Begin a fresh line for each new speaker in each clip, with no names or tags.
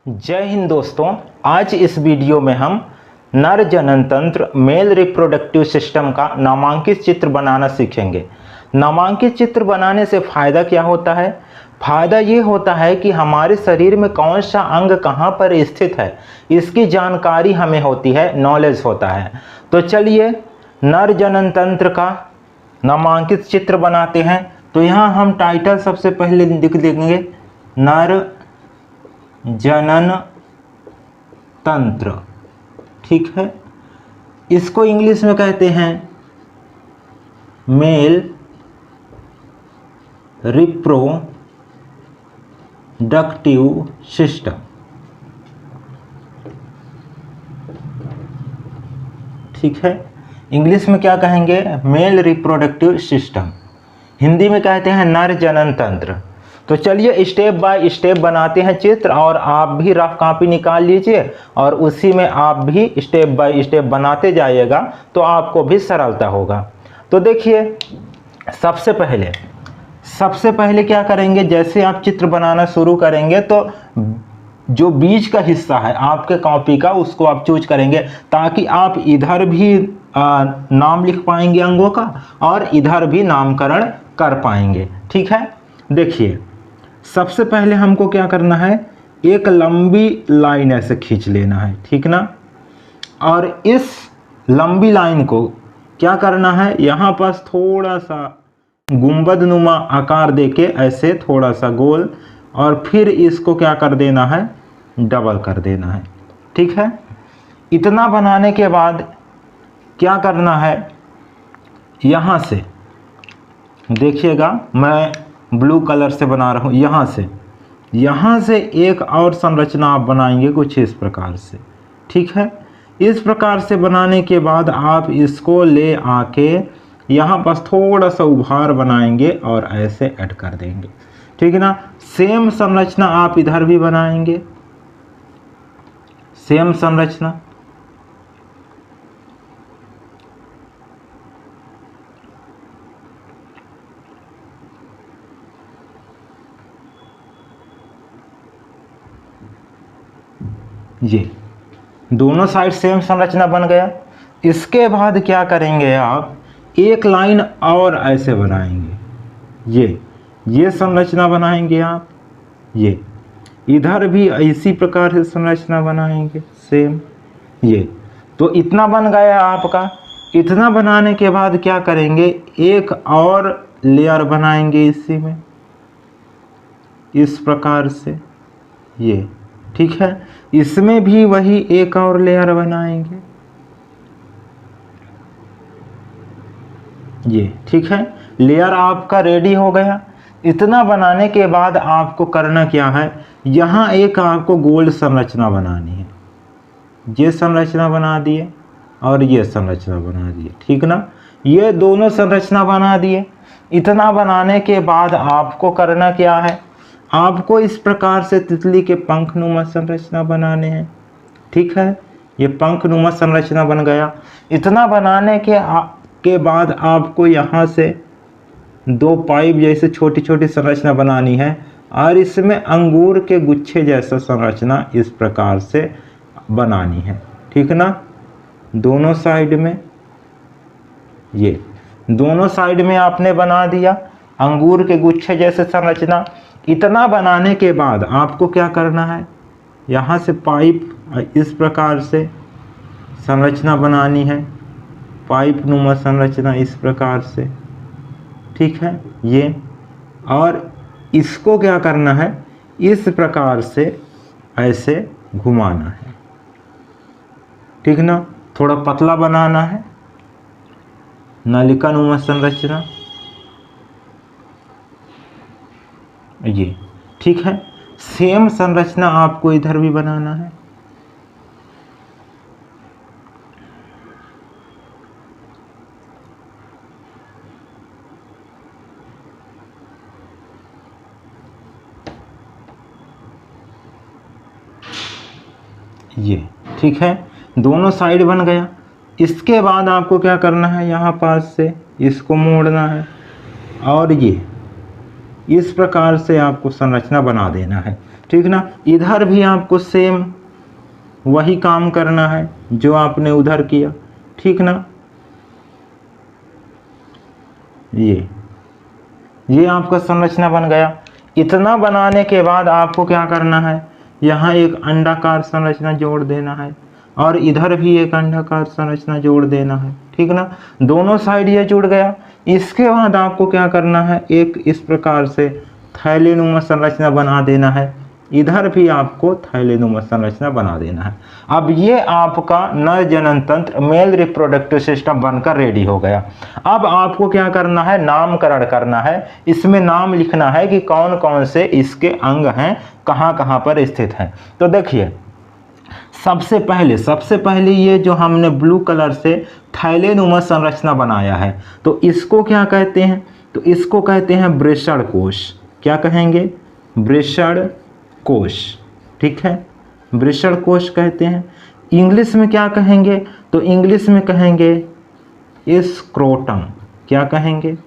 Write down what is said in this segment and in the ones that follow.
जय हिंद दोस्तों। आज इस वीडियो में हम नर जनन तंत्र मेल रिप्रोडक्टिव सिस्टम का नामांकित चित्र बनाना सीखेंगे। नामांकित चित्र बनाने से फ़ायदा क्या होता है? फ़ायदा ये होता है कि हमारे शरीर में कौन सा अंग कहाँ पर स्थित है इसकी जानकारी हमें होती है, नॉलेज होता है। तो चलिए नर जनन तंत्र का नामांकित चित्र बनाते हैं। तो यहाँ हम टाइटल सबसे पहले लिख देंगे नर जनन तंत्र, ठीक है। इसको इंग्लिश में कहते हैं मेल रिप्रोडक्टिव सिस्टम, ठीक है। इंग्लिश में क्या कहेंगे? Male reproductive system. हिंदी में कहते हैं नर जनन तंत्र। तो चलिए स्टेप बाय स्टेप बनाते हैं चित्र, और आप भी रफ कॉपी निकाल लीजिए और उसी में आप भी स्टेप बाय स्टेप बनाते जाइएगा तो आपको भी सरलता होगा। तो देखिए सबसे पहले क्या करेंगे, जैसे आप चित्र बनाना शुरू करेंगे तो जो बीच का हिस्सा है आपके कॉपी का उसको आप चूज करेंगे ताकि आप इधर भी नाम लिख पाएंगे अंगों का और इधर भी नामकरण कर पाएंगे, ठीक है। देखिए सबसे पहले हमको क्या करना है, एक लंबी लाइन ऐसे खींच लेना है, ठीक ना। और इस लंबी लाइन को क्या करना है, यहाँ पास थोड़ा सा गुंबद नुमा आकार देके ऐसे थोड़ा सा गोल, और फिर इसको क्या कर देना है, डबल कर देना है, ठीक है। इतना बनाने के बाद क्या करना है, यहाँ से देखिएगा मैं ब्लू कलर से बना रहा हूँ, यहाँ से एक और संरचना आप बनाएंगे कुछ इस प्रकार से, ठीक है। इस प्रकार से बनाने के बाद आप इसको ले आके यहाँ पास थोड़ा सा उभार बनाएंगे और ऐसे ऐड कर देंगे, ठीक है ना। सेम संरचना आप इधर भी बनाएंगे, सेम संरचना। ये दोनों साइड सेम संरचना बन गया। इसके बाद क्या करेंगे, आप एक लाइन और ऐसे बनाएंगे, ये संरचना बनाएंगे आप, ये इधर भी इसी प्रकार से संरचना बनाएंगे सेम। ये तो इतना बन गया आपका। इतना बनाने के बाद क्या करेंगे, एक और लेयर बनाएंगे इसी में इस प्रकार से, ये ठीक है। इसमें भी वही एक और लेयर बनाएंगे, ये ठीक है। लेयर आपका रेडी हो गया। इतना बनाने के बाद आपको करना क्या है, यहाँ एक आपको गोल संरचना बनानी है। ये संरचना बना दिए और ये संरचना बना दिए, ठीक ना। ये दोनों संरचना बना दिए। इतना बनाने के बाद आपको करना क्या है, आपको इस प्रकार से तितली के पंखनुमा संरचना बनाने हैं, ठीक है। ये पंखनुमा संरचना बन गया। इतना बनाने के बाद आपको यहाँ से दो पाइप जैसे छोटी छोटी संरचना बनानी है, और इसमें अंगूर के गुच्छे जैसा संरचना इस प्रकार से बनानी है, ठीक ना। दोनों साइड में, ये दोनों साइड में आपने बना दिया अंगूर के गुच्छे जैसे संरचना। इतना बनाने के बाद आपको क्या करना है, यहाँ से पाइप इस प्रकार से संरचना बनानी है, पाइप नुमा संरचना इस प्रकार से, ठीक है। ये और इसको क्या करना है, इस प्रकार से ऐसे घुमाना है, ठीक ना। थोड़ा पतला बनाना है, नलिका नुमा संरचना, ये ठीक है। सेम संरचना आपको इधर भी बनाना है, ये ठीक है। दोनों साइड बन गया। इसके बाद आपको क्या करना है, यहाँ पास से इसको मोड़ना है और ये इस प्रकार से आपको संरचना बना देना है। ठीक ना। इधर भी आपको सेम वही काम करना है जो आपने उधर किया, ठीक ना। ये आपका संरचना बन गया। इतना बनाने के बाद आपको क्या करना है, यहाँ एक अंडाकार संरचना जोड़ देना है और इधर भी एक अंडाकार संरचना जोड़ देना है, ठीक ना। दोनों साइड ये जुड़ गया। इसके बाद आपको क्या करना है, एक इस प्रकार से थैलेनुमा संरचना बना देना है। इधर भी आपको थैलेनुमा संरचना बना देना है। अब ये आपका नर जनन तंत्र मेल रिप्रोडक्टिव सिस्टम बनकर रेडी हो गया। अब आपको क्या करना है, नामकरण करना है। इसमें नाम लिखना है कि कौन कौन से इसके अंग हैं, कहाँ कहाँ पर स्थित हैं। तो देखिए, सबसे पहले ये जो हमने ब्लू कलर से थैलेनुमा संरचना बनाया है, तो इसको क्या कहते हैं, तो इसको कहते हैं वृषण कोश। क्या कहेंगे, वृषण कोश, ठीक है, वृषण कोश कहते हैं। इंग्लिश में क्या कहेंगे, तो इंग्लिश में कहेंगे स्क्रोटम। क्या कहेंगे,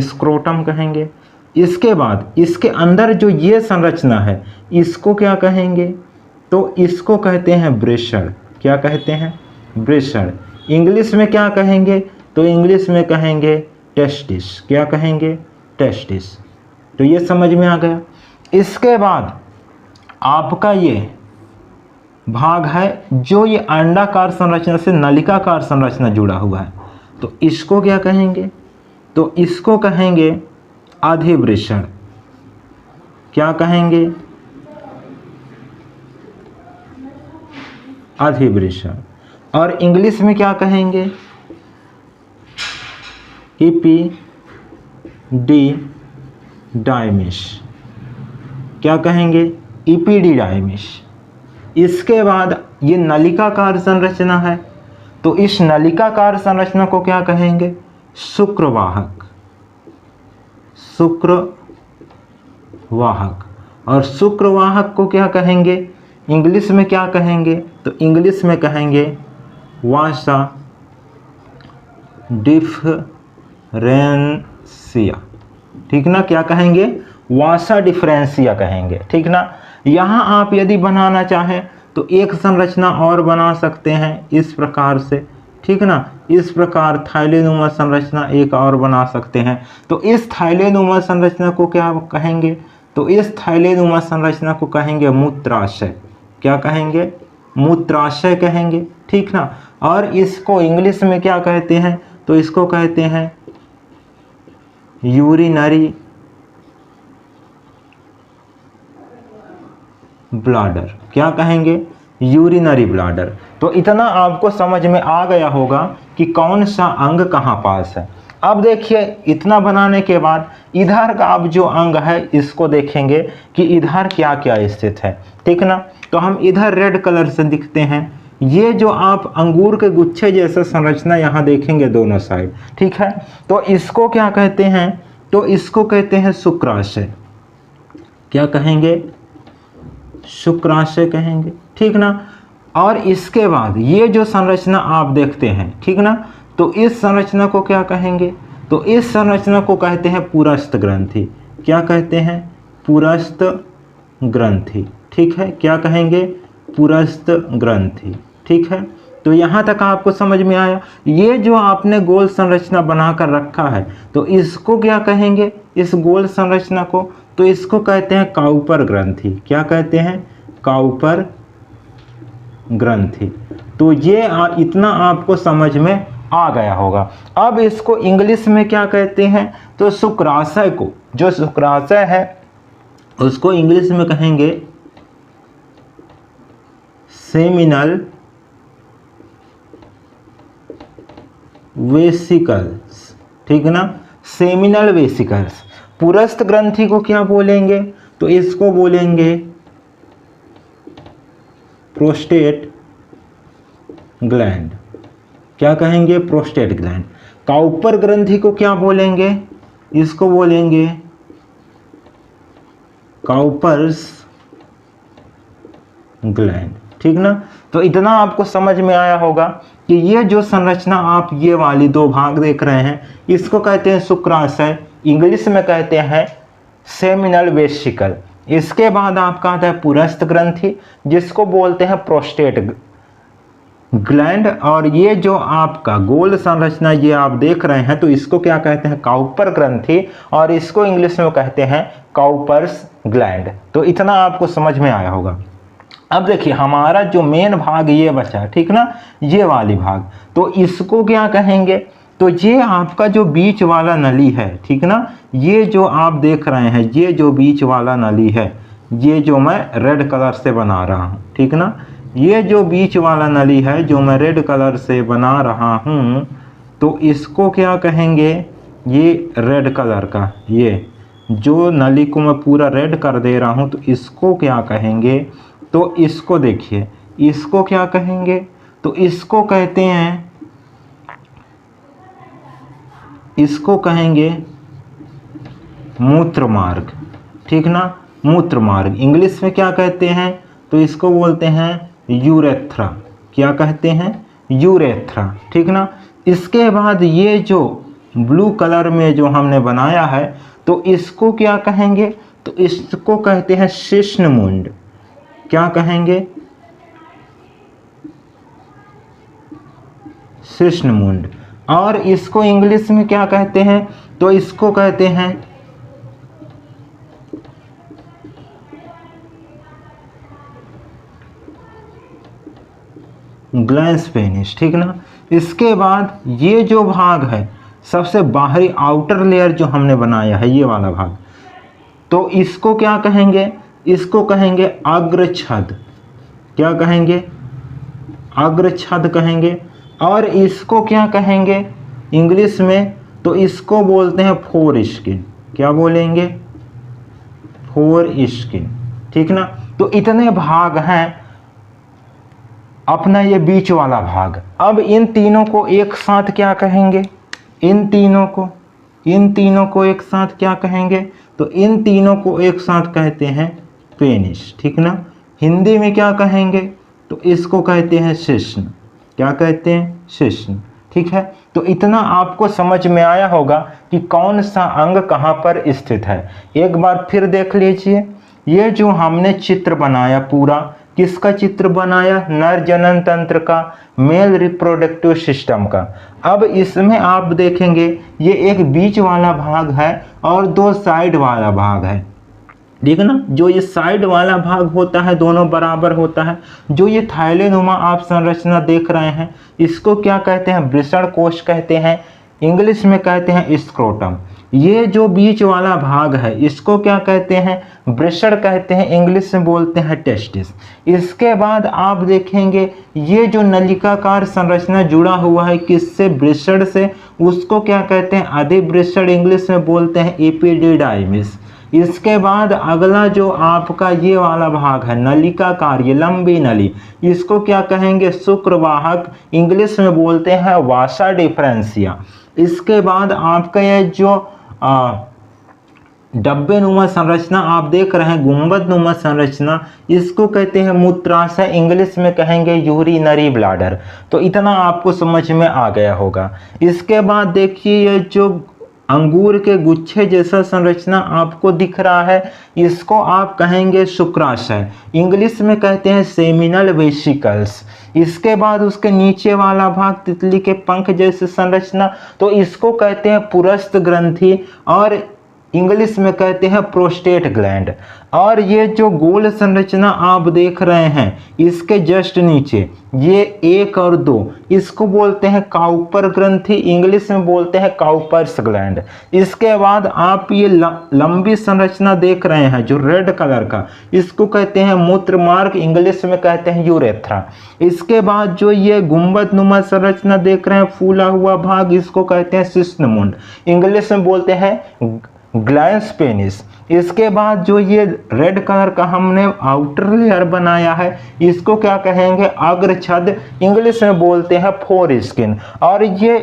स्क्रोटम कहेंगे। इसके बाद इसके अंदर जो ये संरचना है, इसको क्या कहेंगे, तो इसको कहते हैं वृषण। क्या कहते हैं, वृषण। इंग्लिश में क्या कहेंगे, तो इंग्लिश में कहेंगे टेस्टिस। क्या कहेंगे, टेस्टिस। तो ये समझ में आ गया। इसके बाद आपका ये भाग है जो ये अंडाकार संरचना से नलिकाकार संरचना जुड़ा हुआ है, तो इसको क्या कहेंगे, तो इसको कहेंगे अधिवृषण। क्या कहेंगे, अधिवृषण। और इंग्लिश में क्या कहेंगे, इपीडीडाइमिस। क्या कहेंगे, इपीडीडाइमिस। इसके बाद ये नलिकाकार संरचना है, तो इस नलिकाकार संरचना को क्या कहेंगे, शुक्रवाहक। शुक्रवाहक। और शुक्रवाहक को क्या कहेंगे, इंग्लिश में क्या कहेंगे, तो इंग्लिश में कहेंगे वासा डिफरेंसिया। ठीक ना, क्या कहेंगे, वासा डिफरेंसिया कहेंगे, ठीक ना। यहाँ आप यदि बनाना चाहें तो एक संरचना और बना सकते हैं इस प्रकार से, ठीक ना। इस प्रकार थैलेनुमा संरचना एक और बना सकते हैं। तो इस थैलेनुमा संरचना को क्या कहेंगे, तो इस थैलेनुमा संरचना को कहेंगे मूत्राशय। क्या कहेंगे, मूत्राशय कहेंगे, ठीक ना। और इसको इंग्लिश में क्या कहते हैं, तो इसको कहते हैं यूरिनरी ब्लैडर। क्या कहेंगे, यूरिनरी ब्लैडर। तो इतना आपको समझ में आ गया होगा कि कौन सा अंग कहाँ पास है। अब देखिए, इतना बनाने के बाद इधर का अब जो अंग है इसको देखेंगे कि इधर क्या क्या स्थित है, ठीक ना। तो हम इधर रेड कलर से दिखते हैं। ये जो आप अंगूर के गुच्छे जैसा संरचना यहाँ देखेंगे दोनों साइड, ठीक है। तो इसको क्या कहते हैं, तो इसको कहते हैं शुक्राशय। क्या कहेंगे, शुक्राशय कहेंगे, ठीक ना। और इसके बाद ये जो संरचना आप देखते हैं, ठीक ना, तो इस संरचना को क्या कहेंगे, तो इस संरचना को कहते हैं पुरस्थ ग्रंथि। क्या कहते हैं, पुरस्थ ग्रंथि, ठीक है। क्या कहेंगे, पुरस्थ ग्रंथि, ठीक है। तो यहाँ तक आपको समझ में आया। ये जो आपने गोल संरचना बनाकर रखा है, तो इसको क्या कहेंगे, इस गोल संरचना को, तो इसको कहते हैं काउपर ग्रंथि। क्या कहते हैं, काउपर ग्रंथि। तो ये इतना आपको समझ में आ गया होगा। अब इसको इंग्लिश में क्या कहते हैं, तो शुक्राशय को, जो शुक्राशय है उसको इंग्लिश में कहेंगे सेमिनल वेसिकल्स, ठीक ना, सेमिनल वेसिकल्स। पुरस्थ ग्रंथि को क्या बोलेंगे, तो इसको बोलेंगे प्रोस्टेट ग्लैंड। क्या कहेंगे, प्रोस्टेट ग्लैंड। काउपर ग्रंथि को क्या बोलेंगे, इसको बोलेंगे काउपर्स ग्लैंड, ठीक ना। तो इतना आपको समझ में आया होगा कि ये जो संरचना आप ये वाली दो भाग देख रहे हैं, इसको कहते हैं शुक्राशय, इंग्लिश में कहते हैं सेमिनल वेसिकल। इसके बाद आपका आता है पुरस्थ ग्रंथि, जिसको बोलते हैं प्रोस्टेट ग्लैंड। और ये जो आपका गोल संरचना ये आप देख रहे हैं, तो इसको क्या कहते हैं, काउपर ग्रंथि, और इसको इंग्लिश में कहते हैं काउपर्स ग्लैंड। तो इतना आपको समझ में आया होगा। अब देखिए हमारा जो मेन भाग ये बचा, ठीक ना, ये वाली भाग, तो इसको क्या कहेंगे, तो ये आपका जो बीच वाला नली है, ठीक ना, ये जो आप देख रहे हैं, ये जो बीच वाला नली है, ये जो मैं रेड कलर से बना रहा हूँ, ठीक ना, ये जो बीच वाला नली है जो मैं रेड कलर से बना रहा हूँ, तो इसको क्या कहेंगे, ये रेड कलर का ये जो नली को मैं पूरा रेड कर दे रहा हूँ, तो इसको क्या कहेंगे, तो इसको देखिए, इसको क्या कहेंगे, तो इसको कहते हैं, इसको कहेंगे मूत्र मार्ग, ठीक ना, मूत्र मार्ग। इंग्लिश में क्या कहते हैं, तो इसको बोलते हैं यूरेथ्रा। क्या कहते हैं, यूरेथ्रा, ठीक ना। इसके बाद ये जो ब्लू कलर में जो हमने बनाया है, तो इसको क्या कहेंगे, तो इसको कहते हैं शिश्नमुंड। क्या कहेंगे, शिश्नमुंड। और इसको इंग्लिश में क्या कहते हैं, तो इसको कहते हैं ग्लैंस पेनिस, ठीक ना। इसके बाद ये जो भाग है, सबसे बाहरी आउटर लेयर जो हमने बनाया है, ये वाला भाग, तो इसको क्या कहेंगे, इसको कहेंगे अग्रछद। क्या कहेंगे, अग्रछद कहेंगे। और इसको क्या कहेंगे इंग्लिश में, तो इसको बोलते हैं फोर स्किन। क्या बोलेंगे, फोर स्किन, ठीक ना। तो इतने भाग हैं अपना ये बीच वाला भाग। अब इन तीनों को एक साथ क्या कहेंगे, इन तीनों को एक साथ क्या कहेंगे, तो इन तीनों को एक साथ कहते हैं पेनिस, ठीक ना। हिंदी में क्या कहेंगे, तो इसको कहते हैं शिश्न। क्या कहते हैं, शिश्न, ठीक है। तो इतना आपको समझ में आया होगा कि कौन सा अंग कहाँ पर स्थित है। एक बार फिर देख लीजिए, ये जो हमने चित्र बनाया पूरा, किसका चित्र बनाया, नर जनन तंत्र का, मेल रिप्रोडक्टिव सिस्टम का। अब इसमें आप देखेंगे ये एक बीच वाला भाग है और दो साइड वाला भाग है, ठीक है ना। जो ये साइड वाला भाग होता है दोनों बराबर होता है। जो ये थैलेनुमा आप संरचना देख रहे हैं, इसको क्या कहते हैं, वृषण कोश कहते हैं, इंग्लिश में कहते हैं स्क्रोटम। ये जो बीच वाला भाग है इसको क्या कहते हैं, वृषण कहते हैं, इंग्लिश में बोलते हैं टेस्टिस। इसके बाद आप देखेंगे ये जो नलिकाकार संरचना जुड़ा हुआ है किससे, वृषण से, उसको क्या कहते हैं, अधिवृषण, इंग्लिश में बोलते हैं एपिडिडाइमिस। इसके बाद अगला जो आपका ये वाला भाग है नलिकाकार, ये लंबी नली, इसको क्या कहेंगे, शुक्रवाहक, इंग्लिश में बोलते हैं वासा डिफरेंशिया। इसके बाद आपका ये जो डब्बे नुमा संरचना आप देख रहे हैं, गुंबद नुमा संरचना, इसको कहते हैं मूत्राशय, इंग्लिश में कहेंगे यूरिनरी ब्लैडर। तो इतना आपको समझ में आ गया होगा। इसके बाद देखिए ये जो अंगूर के गुच्छे जैसा संरचना आपको दिख रहा है, इसको आप कहेंगे शुक्राशय, इंग्लिश में कहते हैं सेमिनल वेसिकल्स। इसके बाद उसके नीचे वाला भाग तितली के पंख जैसे संरचना, तो इसको कहते हैं पुरस्थ ग्रंथि और इंग्लिश में कहते हैं प्रोस्टेट ग्लैंड। और ये जो गोल संरचना आप देख रहे हैं इसके जस्ट नीचे ये 1 और 2, इसको बोलते हैं काउपर ग्रंथि, इंग्लिश में बोलते हैं काउपर्स ग्लैंड। इसके बाद आप ये लंबी संरचना देख रहे हैं जो रेड कलर का, इसको कहते हैं मूत्र मार्ग, इंग्लिश में कहते हैं यूरेथ्रा। इसके बाद जो ये गुंबद नुमा संरचना देख रहे हैं फूला हुआ भाग, इसको कहते हैं शिश्नमुंड, इंग्लिश में बोलते हैं ग्लैंस पेनिस। इसके बाद जो ये रेड कलर का हमने आउटर लेयर बनाया है इसको क्या कहेंगे, अग्रछद, इंग्लिश में बोलते हैं फोर स्किन। और ये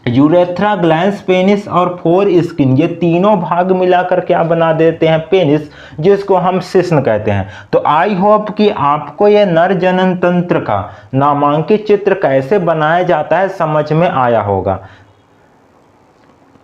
यूरेथ्रा, ग्लैंस पेनिस और फोर स्किन, ये तीनों भाग मिलाकर क्या बना देते हैं, पेनिस, जिसको हम शिश्न कहते हैं। तो आई होप कि आपको ये नर जनन तंत्र का नामांकित चित्र कैसे बनाया जाता है समझ में आया होगा।